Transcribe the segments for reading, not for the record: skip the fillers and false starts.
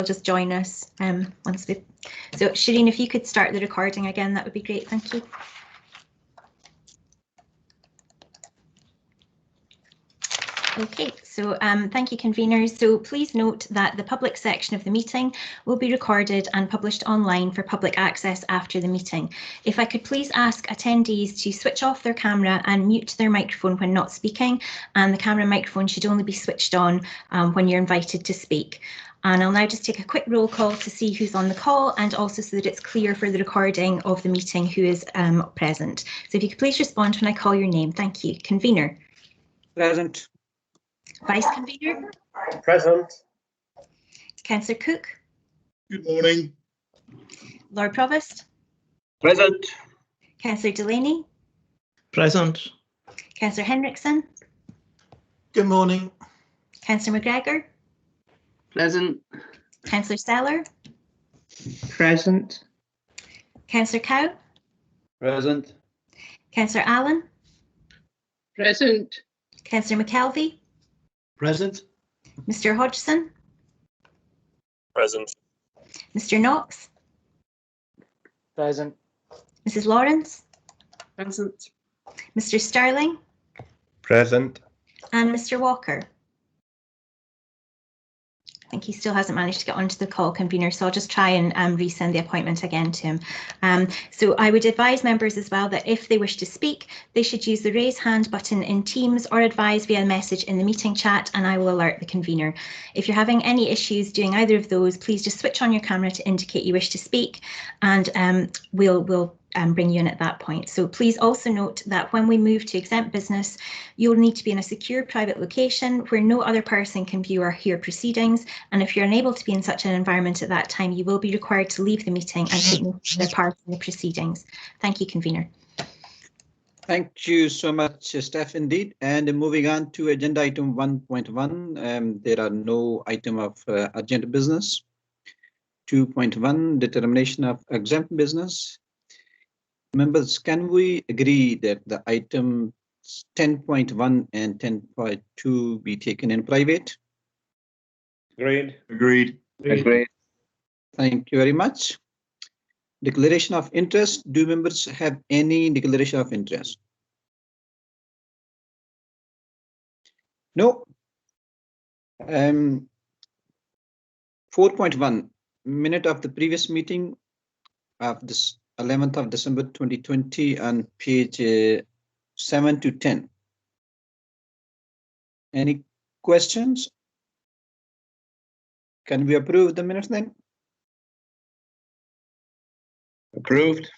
just join us once we. So Shireen, if you could start the recording again, that would be great. Thank you. Okay, so thank you, conveners. So please note that the public section of the meeting will be recorded and published online for public access after the meeting. If I could please ask attendees to switch off their camera and mute their microphone when not speaking, and the camera and microphone should only be switched on when you're invited to speak. And I'll now just take a quick roll call to see who's on the call, and also so that it's clear for the recording of the meeting who is present. So if you could please respond when I call your name. Thank you. Convener. Present. Vice Convener. Present. Councillor Cook. Good morning. Lord Provost. Present. Councillor Delaney. Present. Councillor Henrickson. Good morning. Councillor McGregor. Present. Councillor Seller. Present. Councillor Cow. Present. Councillor Allen. Present. Councillor McKelvey. Present. Mr. Hodgson. Present. Mr. Knox. Present. Mrs. Lawrence. Present. Mr. Sterling. Present. And Mr. Walker. I think he still hasn't managed to get onto the call, convener, so I'll just try and resend the appointment again to him. So I would advise members as well that if they wish to speak, they should use the raise hand button in Teams or advise via message in the meeting chat, and I will alert the convener. If you're having any issues doing either of those, please just switch on your camera to indicate you wish to speak, and we'll bring you in at that point. So please also note that when we move to exempt business, you'll need to be in a secure private location where no other person can view or hear proceedings. And if you're unable to be in such an environment at that time, you will be required to leave the meeting and take no further part in the proceedings. Thank you, convener. Thank you so much, Steph, indeed. And moving on to agenda item 1.1, there are no item of agenda business. 2.1, determination of exempt business. Members, can we agree that the items 10.1 and 10.2 be taken in private? Agreed. Agreed. Agreed. Thank you very much. Declaration of interest. Do members have any declaration of interest? No. 4.1, minute of the previous meeting of this 11th of December 2020 on page 7 to 10. Any questions? Can we approve the minutes then? Approved.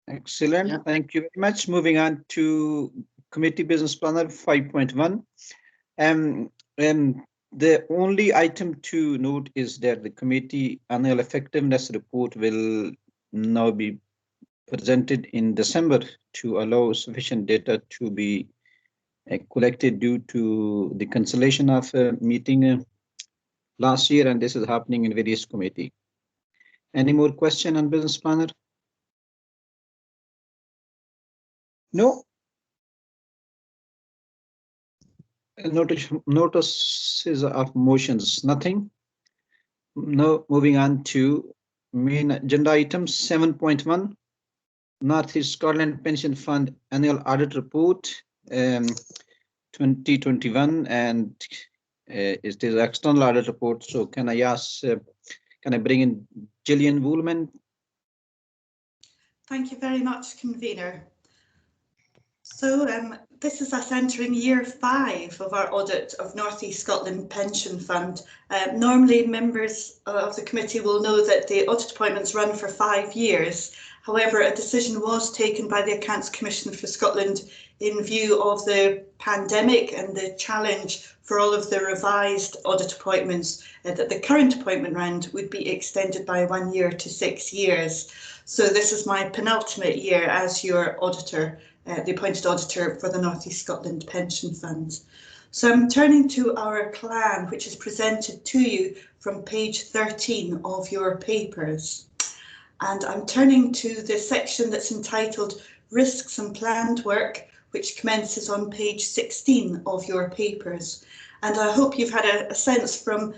Excellent. Yeah. Thank you very much. Moving on to committee business planner 5.1. The only item to note is that the committee annual effectiveness report will now be presented in December to allow sufficient data to be collected due to the cancellation of a meeting last year, and this is happening in various committee. Any more question on business planner? No. Notices of motions, nothing. Now moving on to main agenda item 7.1, North East Scotland Pension Fund Annual Audit Report 2021, and it is external audit report. So can I ask, can I bring in Gillian Woolman? Thank you very much, convener. So this is us entering year 5 of our audit of North East Scotland Pension Fund. Normally members of the committee will know that the audit appointments run for 5 years. However, a decision was taken by the Accounts Commission for Scotland in view of the pandemic and the challenge for all of the revised audit appointments that the current appointment round would be extended by 1 year to 6 years. So this is my penultimate year as your auditor, the appointed auditor for the North East Scotland Pension Fund. So I'm turning to our plan, which is presented to you from page 13 of your papers. And I'm turning to the section that's entitled Risks and Planned Work, which commences on page 16 of your papers. And I hope you've had a sense from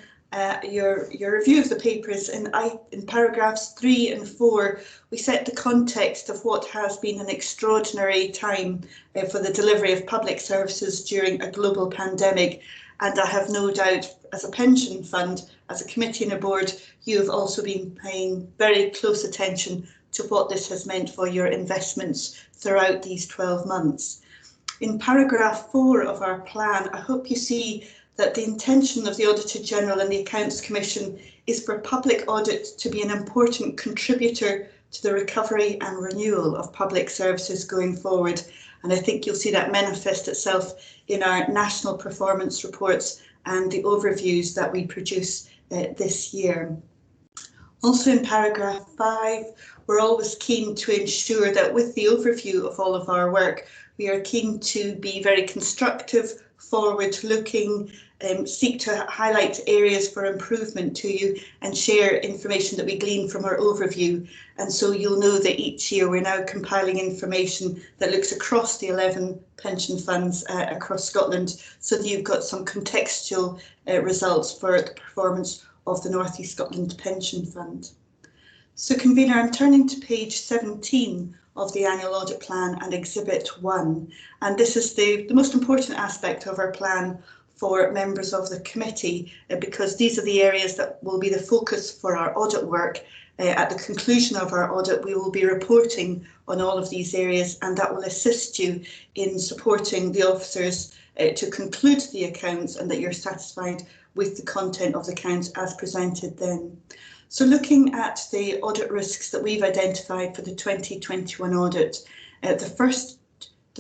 your review of the papers, in paragraphs 3 and 4, we set the context of what has been an extraordinary time for the delivery of public services during a global pandemic. And I have no doubt, as a pension fund, as a committee and a board, you have also been paying very close attention to what this has meant for your investments throughout these 12 months. In paragraph 4 of our plan, I hope you see that the intention of the Auditor General and the Accounts Commission is for public audit to be an important contributor to the recovery and renewal of public services going forward. And I think you'll see that manifest itself in our national performance reports and the overviews that we produce this year. Also in paragraph 5, we're always keen to ensure that with the overview of all of our work, we are keen to be very constructive, forward-looking, seek to highlight areas for improvement to you and share information that we glean from our overview. And so you'll know that each year we're now compiling information that looks across the 11 pension funds across Scotland, so that you've got some contextual results for the performance of the North East Scotland Pension Fund. So, Convener, I'm turning to page 17 of the Annual Audit Plan and Exhibit 1. And this is the most important aspect of our plan for members of the committee, because these are the areas that will be the focus for our audit work. At the conclusion of our audit, we will be reporting on all of these areas, and that will assist you in supporting the officers to conclude the accounts and that you're satisfied with the content of the accounts as presented then. So looking at the audit risks that we've identified for the 2021 audit, the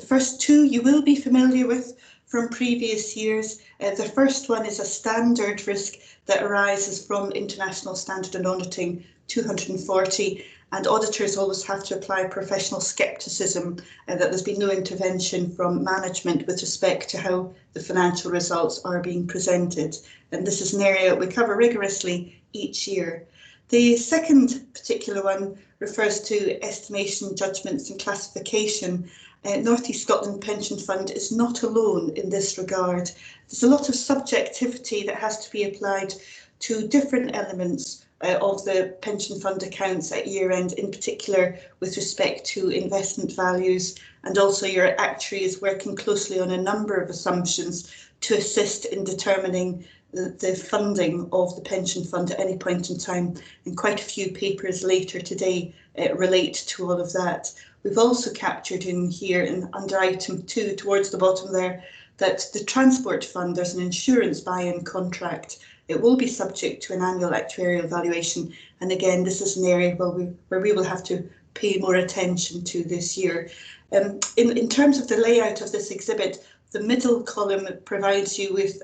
first two you will be familiar with from previous years. The first one is a standard risk that arises from International Standard and Auditing 240, and auditors always have to apply professional scepticism that there's been no intervention from management with respect to how the financial results are being presented. And this is an area we cover rigorously each year. The second particular one refers to estimation, judgments and classification. North East Scotland Pension Fund is not alone in this regard. There's a lot of subjectivity that has to be applied to different elements of the pension fund accounts at year end, in particular with respect to investment values, and also your actuary is working closely on a number of assumptions to assist in determining the funding of the pension fund at any point in time, and quite a few papers later today relate to all of that. We've also captured in here, under item 2 towards the bottom there, that the transport fund, there's an insurance buy-in contract. It will be subject to an annual actuarial valuation, and again this is an area where we will have to pay more attention to this year. In terms of the layout of this exhibit, the middle column provides you with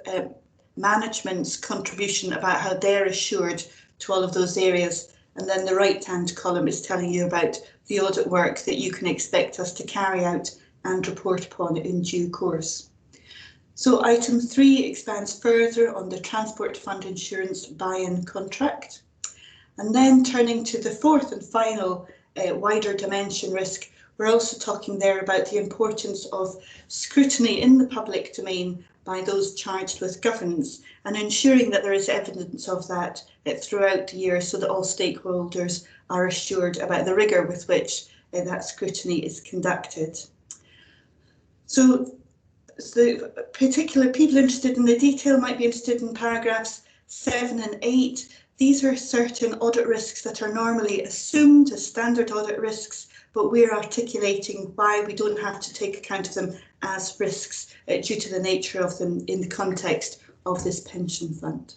management's contribution about how they're assured to all of those areas, and then the right-hand column is telling you about the audit work that you can expect us to carry out and report upon in due course. So item 3 expands further on the transport fund insurance buy-in contract. And then turning to the fourth and final wider dimension risk, we're also talking there about the importance of scrutiny in the public domain by those charged with governance, and ensuring that there is evidence of that throughout the year, so that all stakeholders are assured about the rigour with which that scrutiny is conducted. So the particular people interested in the detail might be interested in paragraphs 7 and 8. These are certain audit risks that are normally assumed as standard audit risks, but we're articulating why we don't have to take account of them as risks due to the nature of them in the context of this pension fund.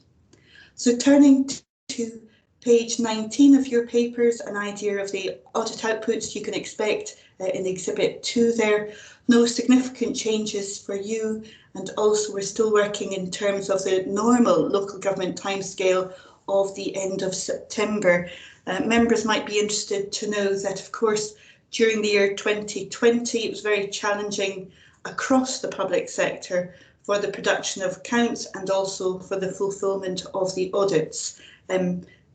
So turning to page 19 of your papers, an idea of the audit outputs you can expect in Exhibit 2 there. No significant changes for you, and also we're still working in terms of the normal local government timescale of the end of September. Members might be interested to know that, of course, during the year 2020, it was very challenging across the public sector for the production of accounts and also for the fulfilment of the audits.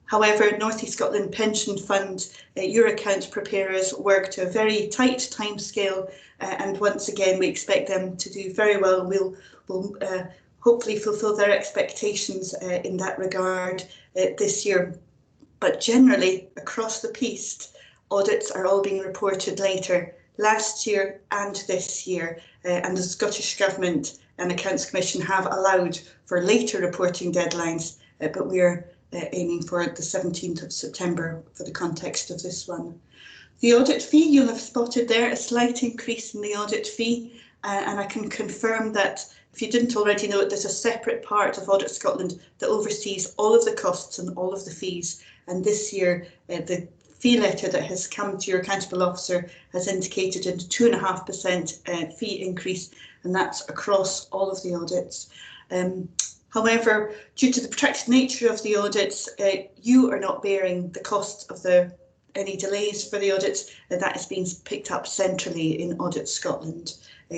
However, North East Scotland Pension Fund, your accounts preparers work to a very tight timescale, and once again we expect them to do very well. We'll hopefully fulfil their expectations in that regard this year. But generally, across the piece, audits are all being reported later, last year and this year, and the Scottish Government and Accounts Commission have allowed for later reporting deadlines, but we are aiming for the 17th of September for the context of this one. The audit fee, you'll have spotted there a slight increase in the audit fee, and I can confirm that if you didn't already know it, there's a separate part of Audit Scotland that oversees all of the costs and all of the fees. And this year, the fee letter that has come to your accountable officer has indicated a 2.5% fee increase, and that's across all of the audits. However, due to the protracted nature of the audits, you are not bearing the cost of any delays for the audits, that is being picked up centrally in Audit Scotland.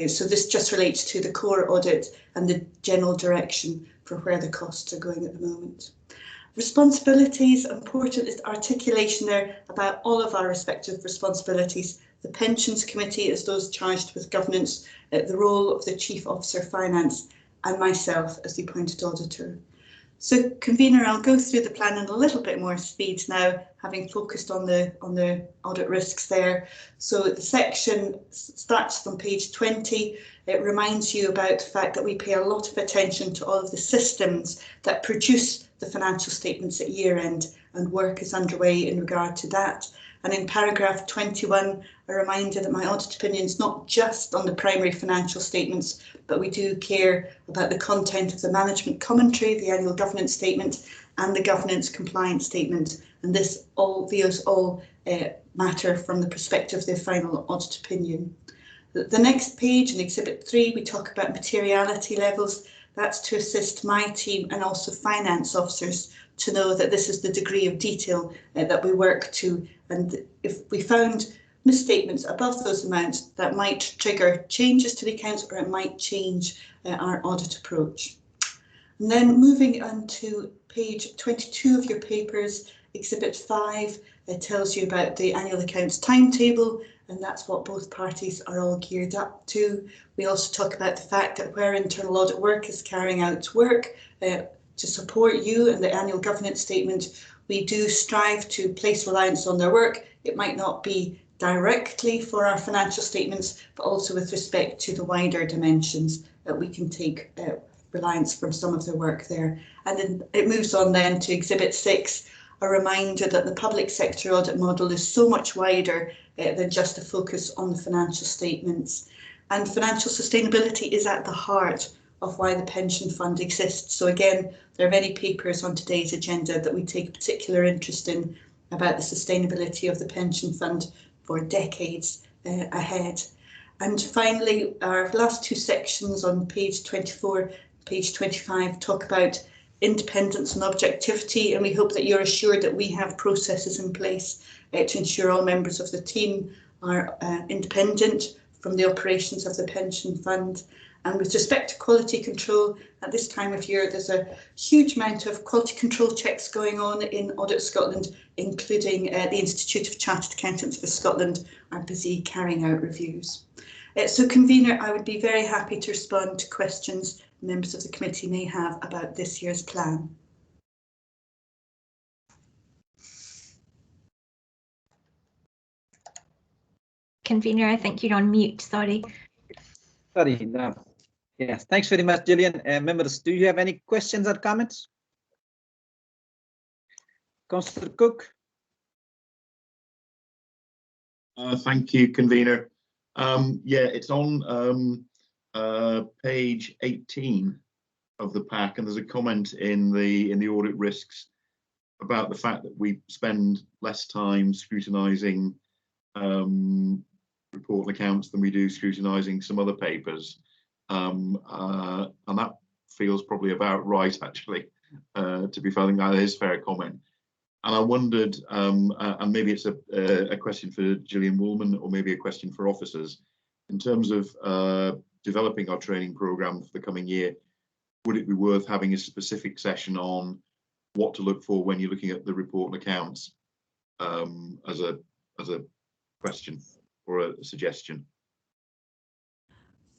So this just relates to the core audit and the general direction for where the costs are going at the moment. Responsibilities, important is articulation there about all of our respective responsibilities. The Pensions Committee is those charged with governance, the role of the Chief Officer Finance, and myself as the appointed auditor. So, Convener, I'll go through the plan in a little bit more speed now, having focused on the audit risks there. So the section starts from page 20. It reminds you about the fact that we pay a lot of attention to all of the systems that produce the financial statements at year end, and work is underway in regard to that. And in paragraph 21, a reminder that my audit opinion is not just on the primary financial statements, but we do care about the content of the management commentary, the annual governance statement, and the governance compliance statement. And these all matter from the perspective of the final audit opinion. The next page, in Exhibit 3, we talk about materiality levels. That's to assist my team and also finance officers to know that this is the degree of detail that we work to. And if we found misstatements above those amounts, that might trigger changes to the accounts, or it might change our audit approach. And then moving on to page 22 of your papers, Exhibit 5 tells you about the annual accounts timetable, and that's what both parties are all geared up to. We also talk about the fact that where internal audit work is carrying out work to support you and the annual governance statement, we do strive to place reliance on their work. It might not be directly for our financial statements, but also with respect to the wider dimensions that we can take reliance from some of their work there. And then it moves on then to Exhibit 6, a reminder that the public sector audit model is so much wider than just a focus on the financial statements. And financial sustainability is at the heart of why the pension fund exists. So again, there are many papers on today's agenda that we take particular interest in about the sustainability of the pension fund for decades ahead. And finally, our last two sections on page 24, page 25 talk about independence and objectivity, and we hope that you're assured that we have processes in place to ensure all members of the team are independent from the operations of the pension fund. And with respect to quality control, at this time of year, there's a huge amount of quality control checks going on in Audit Scotland, including the Institute of Chartered Accountants for Scotland are busy carrying out reviews. So, Convener, I would be very happy to respond to questions members of the committee may have about this year's plan. Convener, I think you're on mute, sorry. Sorry, no. Yes, thanks very much, Gillian. Members, do you have any questions or comments? Councillor Cook. Thank you, Convener. Yeah, it's on page 18 of the pack, and there's a comment in the audit risks about the fact that we spend less time scrutinising report and accounts than we do scrutinising some other papers, and that feels probably about right, actually. To be fair, I think that is a fair comment. And I wondered, and maybe it's a question for Gillian Woolman, or maybe a question for officers, in terms of developing our training programme for the coming year, would it be worth having a specific session on what to look for when you're looking at the report and accounts, as a question or a suggestion?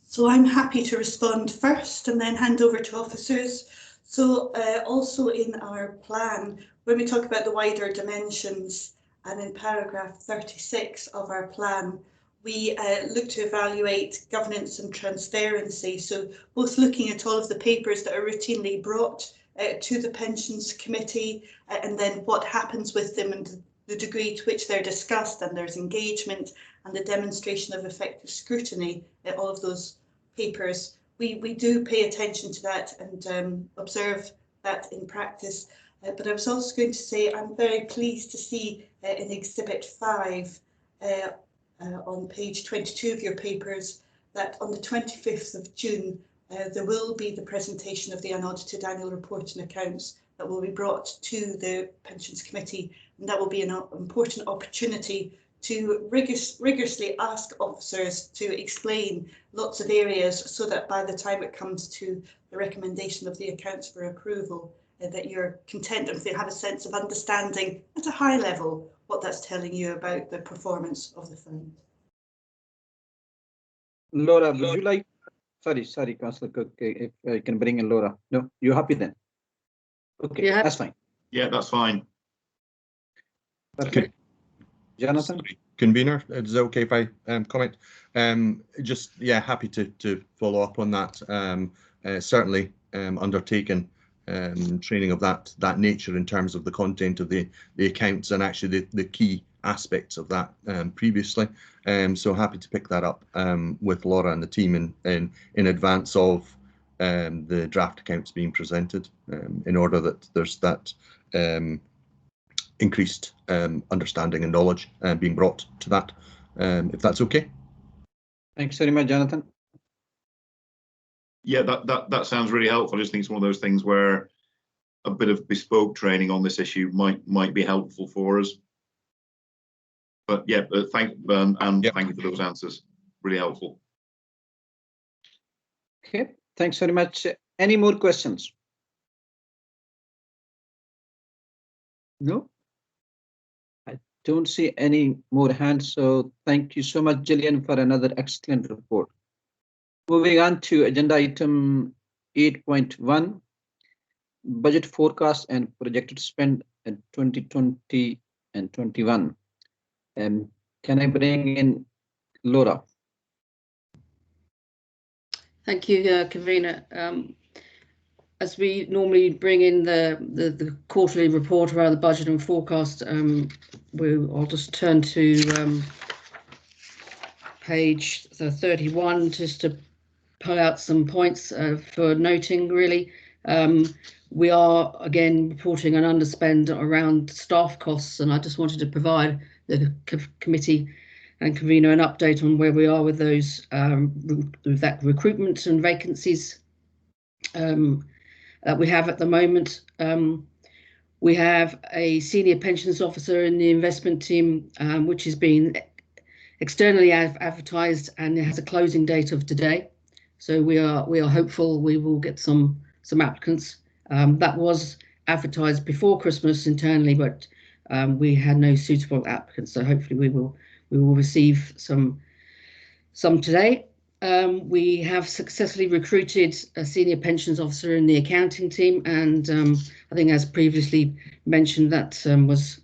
So I'm happy to respond first and then hand over to officers. So also in our plan, when we talk about the wider dimensions, and in paragraph 36 of our plan, we look to evaluate governance and transparency. So both looking at all of the papers that are routinely brought to the Pensions Committee, and then what happens with them and the degree to which they're discussed, and there's engagement and the demonstration of effective scrutiny at all of those papers. We do pay attention to that and observe that in practice. But I was also going to say I'm very pleased to see in Exhibit 5 on page 22 of your papers that on the 25th of June there will be the presentation of the unaudited annual report and accounts that will be brought to the Pensions Committee, and that will be an important opportunity to rigorously ask officers to explain lots of areas so that by the time it comes to the recommendation of the accounts for approval, that you're content and they have a sense of understanding at a high level what that's telling you about the performance of the fund. Laura, would you like, sorry, Councillor Cook, if I can bring in Laura. No, you're happy then? Okay, yeah, that's fine. Yeah, that's fine. Okay. Jonathan? Sorry, Convener, is it okay if I comment? Just, yeah, happy to follow up on that. Certainly undertaken training of that nature in terms of the content of the accounts and actually the key aspects of that previously. So happy to pick that up with Laura and the team in advance of the draft accounts being presented, in order that there's that increased understanding and knowledge being brought to that, if that's okay. Thanks very much, Jonathan. Yeah, that sounds really helpful. I just think it's one of those things where a bit of bespoke training on this issue might be helpful for us. But yeah, thank you for those answers. Really helpful. Okay, thanks very much. Any more questions? No? I don't see any more hands, so thank you so much, Gillian, for another excellent report. Moving on to agenda item 8.1, budget forecast and projected spend in 2020 and 21. Can I bring in Laura? Thank you, Convener. As we normally bring in the quarterly report around the budget and forecast, I'll just turn to page 31 just to pull out some points for noting, really. We are again reporting an underspend around staff costs, and I just wanted to provide the committee and convener an update on where we are with those, with that recruitment and vacancies that we have at the moment. We have a senior pensions officer in the investment team, which is being externally advertised and it has a closing date of today. So we are hopeful we will get some applicants. That was advertised before Christmas internally, but we had no suitable applicants. So hopefully we will receive some today. We have successfully recruited a senior pensions officer in the accounting team, and I think, as previously mentioned, that was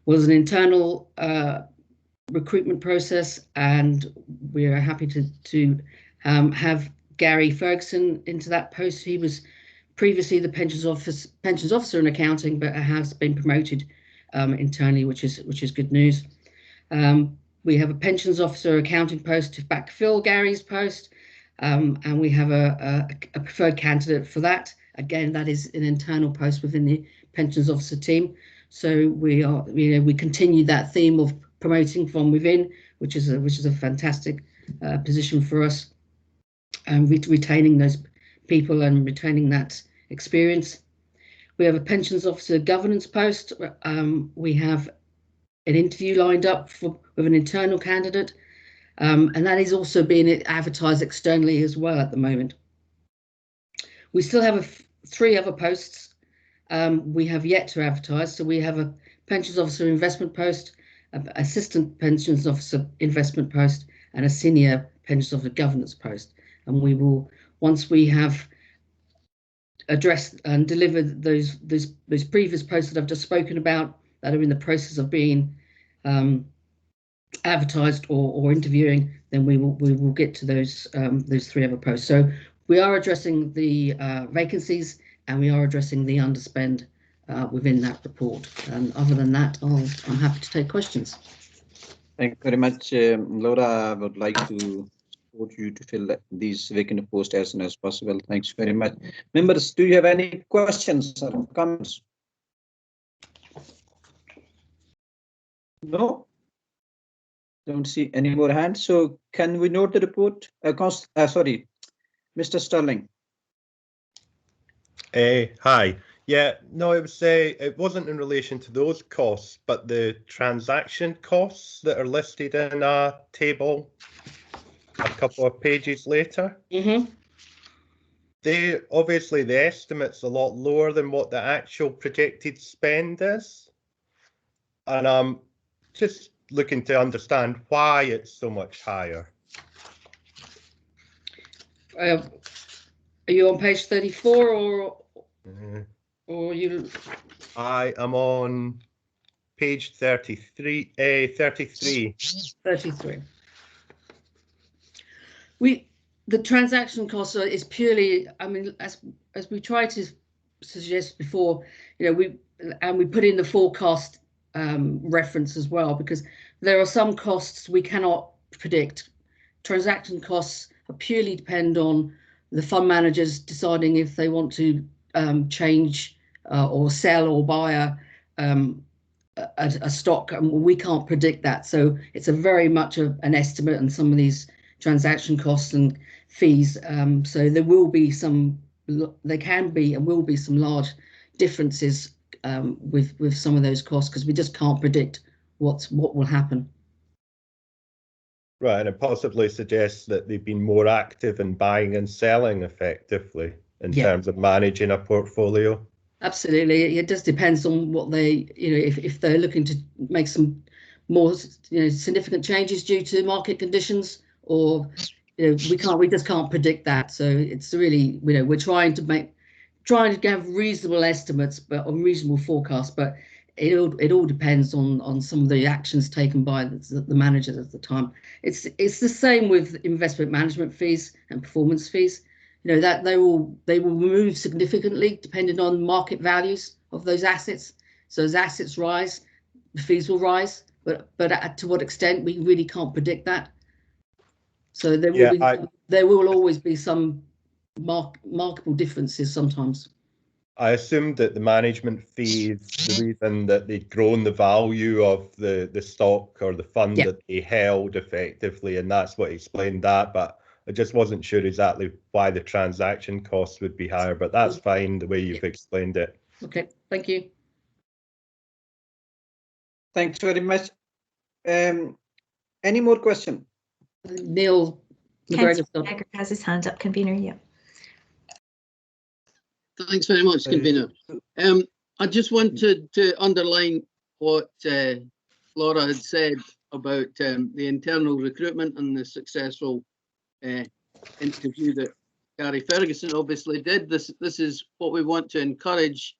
was an internal recruitment process, and we are happy to have Gary Ferguson into that post. He was previously the pensions officer in accounting, but has been promoted internally, which is good news. We have a pensions officer accounting post to backfill Gary's post, and we have a preferred candidate for that. Again, that is an internal post within the pensions officer team. So we continue that theme of promoting from within, which is a fantastic position for us, and retaining those people and retaining that experience. We have a pensions officer governance post. We have an interview lined up with an internal candidate, and that is also being advertised externally as well at the moment. We still have 3 other posts we have yet to advertise. So we have a pensions officer investment post, assistant pensions officer investment post, and a senior pensions officer governance post. And we will, once we have addressed and delivered those previous posts that I've just spoken about that are in the process of being advertised or interviewing, then we will get to those 3 other posts. So we are addressing the vacancies, and we are addressing the underspend within that report. And other than that, I'm happy to take questions. Thank you very much, Laura. I would like to support you to fill these vacant posts as soon as possible. Thanks very much. Members, do you have any questions or comments? No? Don't see any more hands. So can we note the report? Sorry, Mr. Sterling. Hi. Yeah, no, it wasn't in relation to those costs, but the transaction costs that are listed in a table a couple of pages later. They obviously, the estimate's a lot lower than what the actual projected spend is, and I'm just looking to understand why it's so much higher. Are you on page 34 or you? I am on page 33. 33. The transaction cost is purely, I mean, as we tried to suggest before, you know, we put in the forecast reference as well, because there are some costs we cannot predict. Transaction costs purely depend on the fund managers deciding if they want to change or sell or buy a stock, and we can't predict that. So it's a very much an estimate, and some of these transaction costs and fees. So there will be there can be and will be some large differences with some of those costs, because we just can't predict what will happen. Right, and it possibly suggests that they've been more active in buying and selling effectively in terms of managing a portfolio. Absolutely, it just depends on what they, you know, if they're looking to make some more, you know, significant changes due to market conditions, or, you know, we just can't predict that. So it's really, you know, we're trying to have reasonable estimates, but on reasonable forecasts, but it all depends on some of the actions taken by the managers at the time. It's the same with investment management fees and performance fees. You know, that they will move significantly depending on market values of those assets. So as assets rise, the fees will rise, but to what extent, we really can't predict that. So there will always be some marketable differences sometimes. I assumed that the management fees, the reason that they'd grown the value of the stock or the fund that they held effectively, and that's what explained that. But I just wasn't sure exactly why the transaction costs would be higher, but that's fine the way you've explained it. Okay, thank you. Thanks very much. Any more questions? Neil McGregor has his hand up, convener. Yeah. Thanks very much, convener. I just wanted to underline what Laura had said about the internal recruitment and the successful interview that Gary Ferguson obviously did. This is what we want to encourage,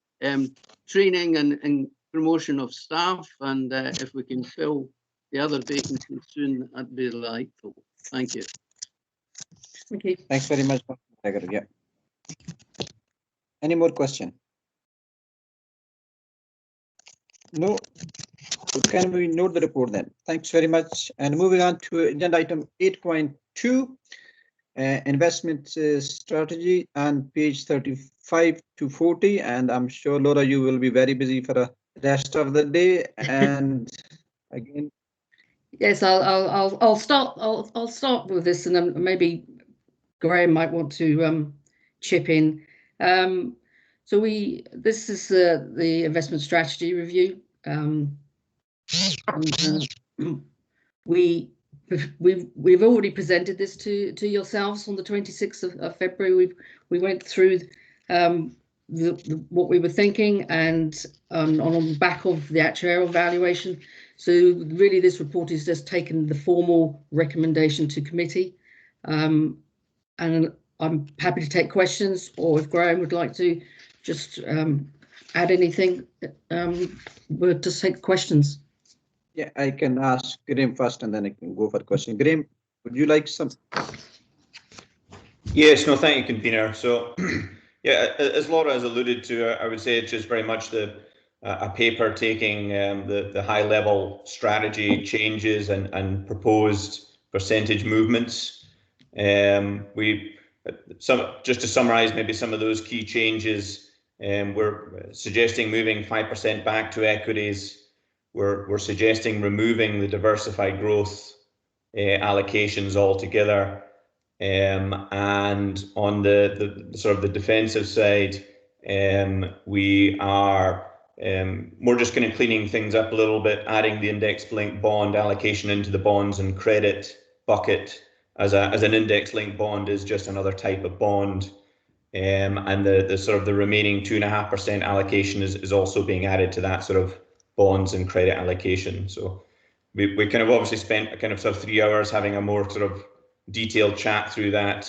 training and promotion of staff, and if we can fill the other vacancies soon, that'd be delightful. Thank you. Okay. Thanks very much, McGregor. Yeah. Any more questions? No. So can we note the report then? Thanks very much. And moving on to agenda item 8.2, investment strategy on page 35 to 40. And I'm sure, Laura, you will be very busy for the rest of the day. And again, yes, I'll start with this, and then maybe Graham might want to chip in. So this is the investment strategy review. We've already presented this to yourselves on the 26th of February. We went through what we were thinking, and on the back of the actuarial valuation, So really this report is just taken the formal recommendation to committee, and I'm happy to take questions, or if Graham would like to just add anything, we'll just take questions. Yeah, I can ask Graham first and then I can go for the question. Graham, would you like some? Yes, no, thank you, convener. So, yeah, as Laura has alluded to, I would say it's just very much a paper taking the high level strategy changes and proposed percentage movements. Just to summarize maybe some of those key changes, we're suggesting moving 5% back to equities. We're suggesting removing the diversified growth allocations altogether. And on the sort of the defensive side, we are more just kind of cleaning things up a little bit, adding the index-linked bond allocation into the bonds and credit bucket as an index-linked bond is just another type of bond. And the sort of the remaining 2.5% allocation is also being added to that sort of bonds and credit allocation. So we kind of obviously spent a kind of 3 hours having a more sort of detailed chat through that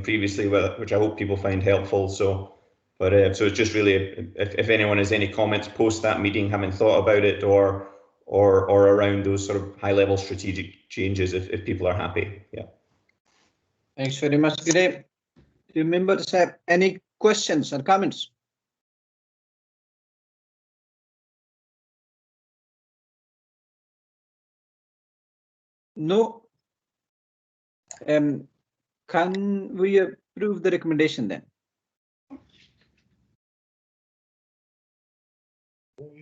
previously, which I hope people find helpful. So it's just really if anyone has any comments post that meeting, having thought about it, or around those sort of high level strategic changes, if people are happy. Yeah. Thanks very much, Graham. Do members have any questions or comments? No. Can we approve the recommendation then?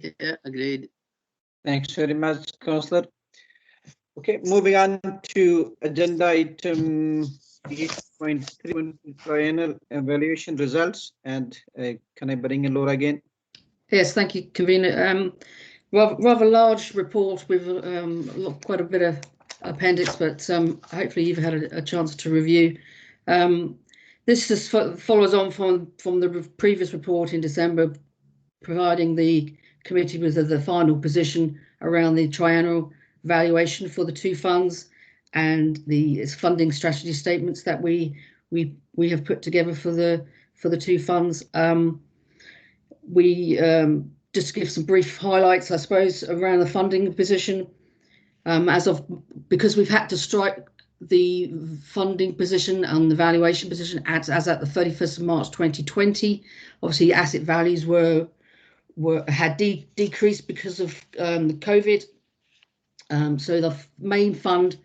Yeah, agreed. Thanks very much, Councillor. Okay, moving on to agenda item 8.3, triennial evaluation results. And can I bring in Laura again? Yes, thank you, convener. Rather large report with quite a bit of appendix, but hopefully you've had a chance to review. This just follows on from the previous report in December, providing the committee with the final position around the triennial valuation for the two funds and the funding strategy statements that we have put together for the two funds. Just to give some brief highlights, I suppose, around the funding position. Because we've had to strike the funding position and the valuation position as at the 31st of March 2020. Obviously, asset values had decreased because of the COVID. So the main fund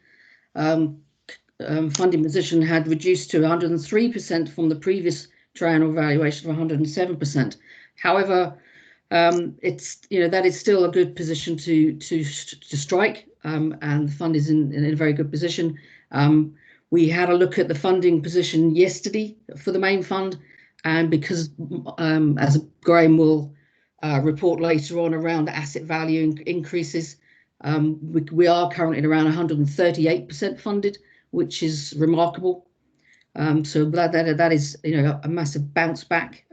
funding position had reduced to 103% from the previous triennial valuation of 107%. However, that is still a good position to strike, and the fund is in a very good position. We had a look at the funding position yesterday for the main fund, and because as Graham will report later on around asset value increases, we are currently at around 138% funded, which is remarkable. So that is a massive bounce back.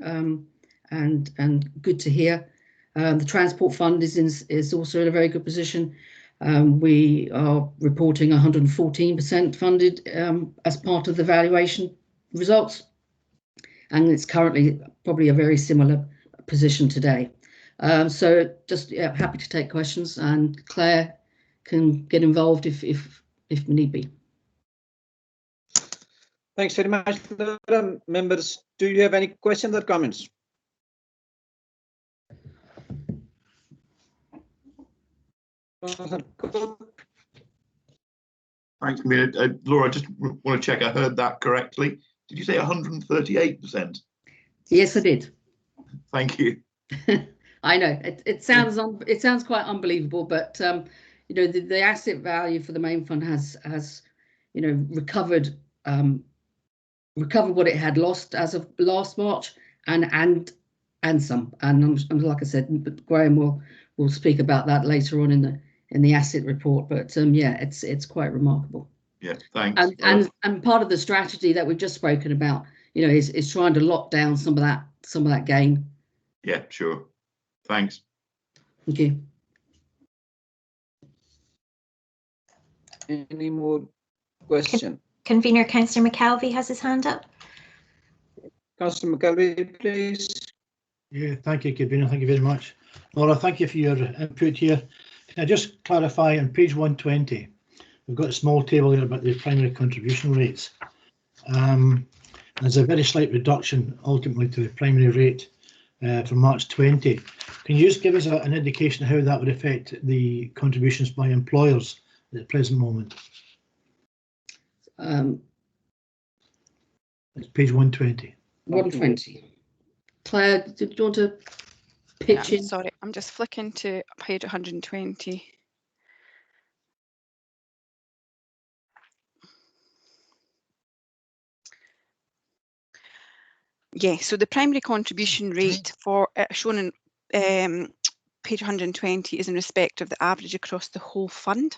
And good to hear. The transport fund is also in a very good position. We are reporting 114% funded as part of the valuation results, and it's currently probably a very similar position today. So just happy to take questions, and Claire can get involved if need be. Thanks very much, members. Do you have any questions or comments? Thanks, Camilla. Laura, I just want to check I heard that correctly. Did you say 138%? Yes, I did. Thank you. I know it sounds quite unbelievable, but the asset value for the main fund has recovered what it had lost as of last March, and some. And like I said, Graham will speak about that later on in the asset report. But yeah, it's quite remarkable. Yeah, thanks. And part of the strategy that we've just spoken about, is trying to lock down some of that gain. Yeah, sure. Thanks. Thank you. Any more question? Convener Councillor McKelvey has his hand up. Councillor McKelvey, please. Yeah, thank you, Convener. Thank you very much. Laura, thank you for your input here. Can I just clarify on page 120, we've got a small table there about the primary contribution rates. There's a very slight reduction ultimately to the primary rate from March 20. Can you just give us an indication of how that would affect the contributions by employers at the present moment? It's page 120. 120. Claire, did you want to pitch in? Sorry, I'm just flicking to page 120. Yeah, so the primary contribution rate for shown in page 120 is in respect of the average across the whole fund,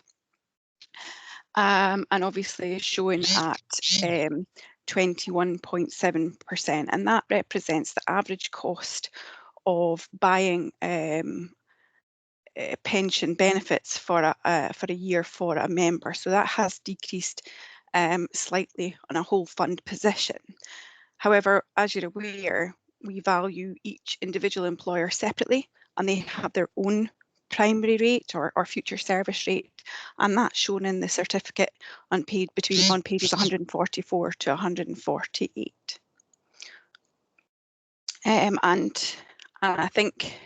and obviously is showing at 21.7%, and that represents the average cost of buying pension benefits for a year for a member. So that has decreased slightly on a whole fund position. However, as you're aware, we value each individual employer separately, and they have their own primary rate or future service rate, and that's shown in the certificate on pages 144 to 148. And I think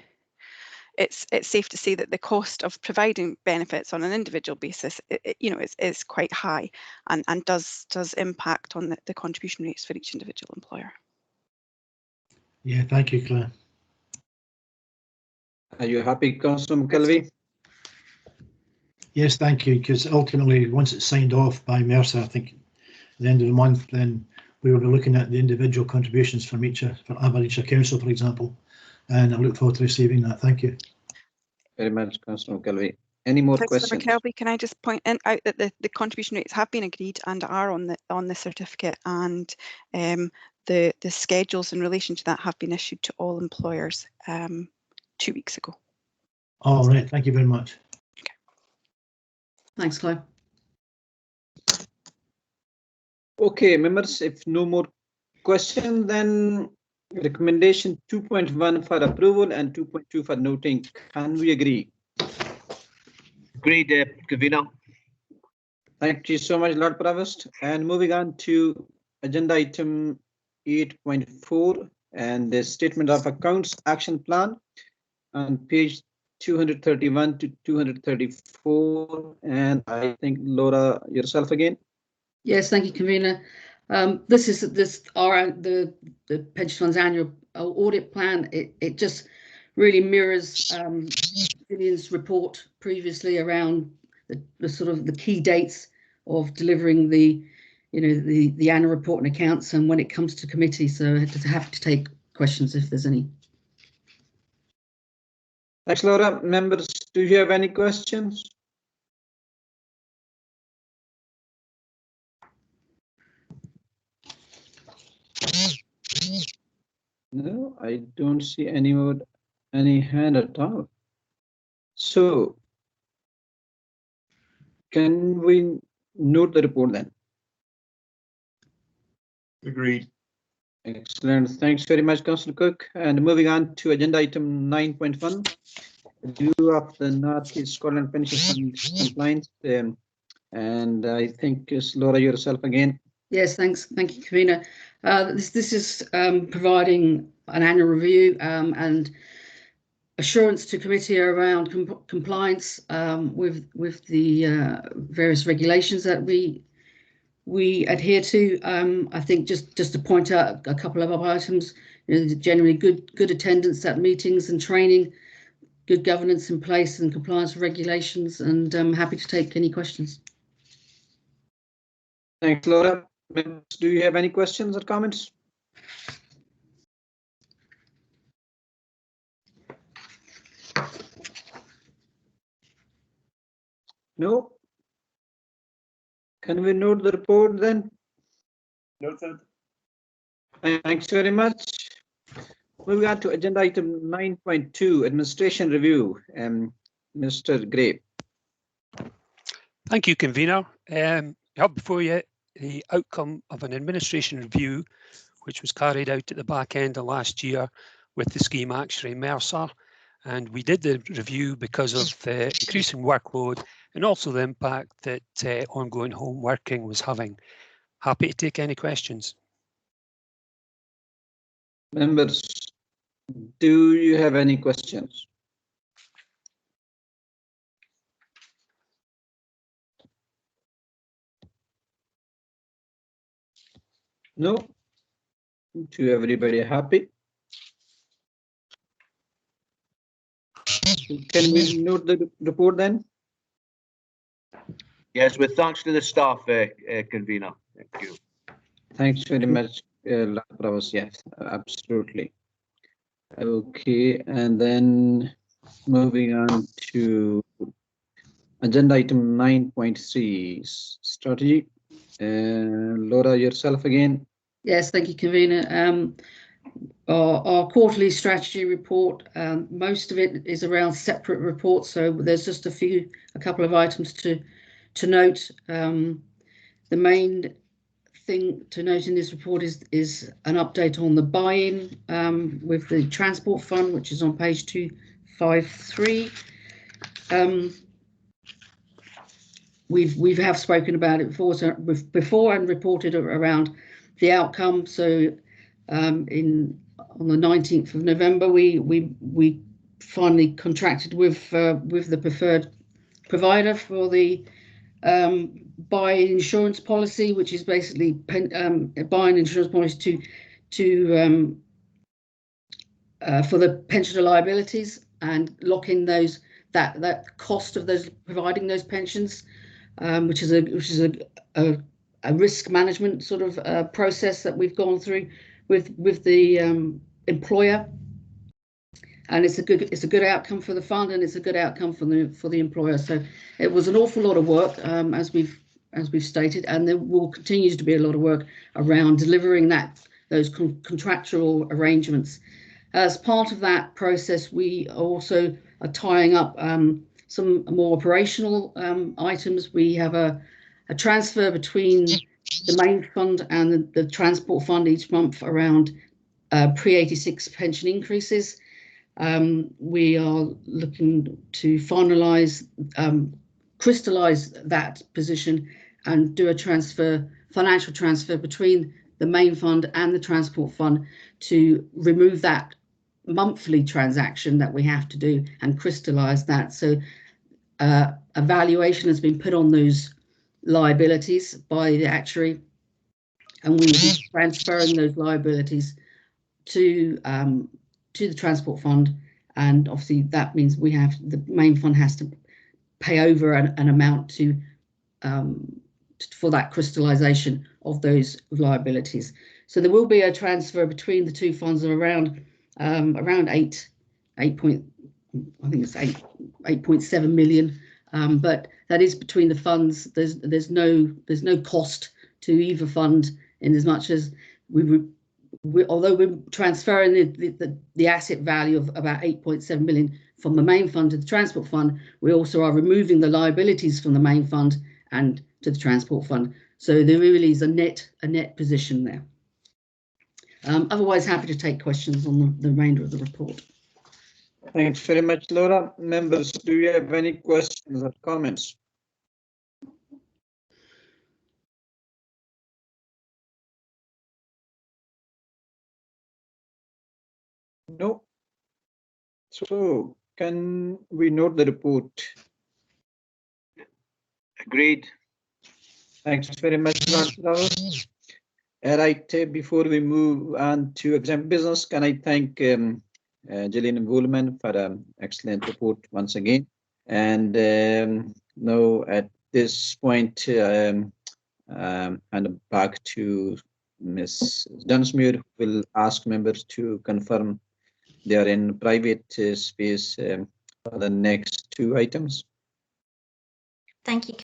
it's safe to say that the cost of providing benefits on an individual basis, is quite high, and does impact on the contribution rates for each individual employer. Yeah, thank you, Claire. Are you happy, Councillor McKelvey? Yes, thank you, because ultimately, once it's signed off by Mercer, I think at the end of the month, then we will be looking at the individual contributions from for Aberdeenshire Council, for example, and I look forward to receiving that. Thank you. Very much, Councillor McKelvey. Any more questions? McKelvey, can I just point out that the contribution rates have been agreed and are on the certificate, and the schedules in relation to that have been issued to all employers 2 weeks ago. All right, thank you very much. Okay. Thanks, Claire. Okay, members, if no more questions, then recommendation 2.1 for approval and 2.2 for noting. Can we agree? Agreed, Convener. Thank you so much, Lord Provost. And moving on to agenda item 8.4 and the statement of accounts action plan on page 231 to 234. And I think Laura, yourself again. Yes, thank you, Convener. This is the pension fund's annual audit plan. It just really mirrors Gillian's report previously around the sort of the key dates of delivering the annual report and accounts, and when it comes to committee. So I have to take questions if there's any. Thanks, Laura. Members, do you have any questions? No, I don't see any hand at all. So can we note the report then? Agreed. Excellent. Thanks very much, Councillor Cook. And moving on to agenda item 9.1, review of the North East Scotland Pension Fund compliance. And I think it's Laura, yourself again. Yes, thanks. Thank you, Convener. This is providing an annual review and assurance to committee around compliance with the various regulations that we adhere to. I think just to point out a couple of other items, generally good attendance at meetings and training, good governance in place and compliance with regulations, and I'm happy to take any questions. Thanks, Laura. Do you have any questions or comments? No? Can we note the report then? Noted. Thanks very much. Moving on to agenda item 9.2, administration review. Mr. Gray. Thank you, convener. You have before you the outcome of an administration review, which was carried out at the back end of last year with the scheme actuary Mercer. And we did the review because of the increasing workload and also the impact that ongoing home working was having. Happy to take any questions. Members, do you have any questions? No? To everybody happy? Can we note the report then? Yes, with thanks to the staff, convener. Thank you. Thanks very much, Pravas. Yes, absolutely. Okay, and then moving on to agenda item 9.3, strategy. Laura, yourself again. Yes, thank you, convener. Our quarterly strategy report, most of it is around separate reports, so there's just a couple of items to note. The main thing to note in this report is an update on the buy-in with the transport fund, which is on page 253. We have spoken about it before and reported around the outcome. So on the 19th of November, we finally contracted with the preferred provider for the buy-in insurance policy, which is basically buy-in insurance policy for the pensioner liabilities and lock in that cost of those providing those pensions, which is a risk management sort of process that we've gone through with the employer, and it's a good outcome for the fund, and it's a good outcome for the employer. So it was an awful lot of work, as we've stated, and there will continue to be a lot of work around delivering those contractual arrangements. As part of that process, we also are tying up some more operational items. We have a transfer between the main fund and the transport fund each month around pre-86 pension increases. We are looking to finalise, crystallise that position and do a financial transfer between the main fund and the transport fund to remove that monthly transaction that we have to do and crystallise that. So a valuation has been put on those liabilities by the actuary, and we will be transferring those liabilities to the transport fund, and obviously that means the main fund has to pay over an amount for that crystallization of those liabilities. So there will be a transfer between the two funds of around 8.7 million, but that is between the funds. There's no cost to either fund, in as much as although we're transferring the asset value of about 8.7 million from the main fund to the transport fund, we also are removing the liabilities from the main fund and to the transport fund. So there really is a net position there. Otherwise, happy to take questions on the remainder of the report. Thanks very much, Laura. Members, do you have any questions or comments? No. So can we note the report? Agreed. Thanks very much, Lord. All right, before we move on to exempt business, can I thank Gillian Woolman for an excellent report once again. And now at this point, hand back to Ms. Dunsmuir, who will ask members to confirm they are in private space for the next two items. Thank you,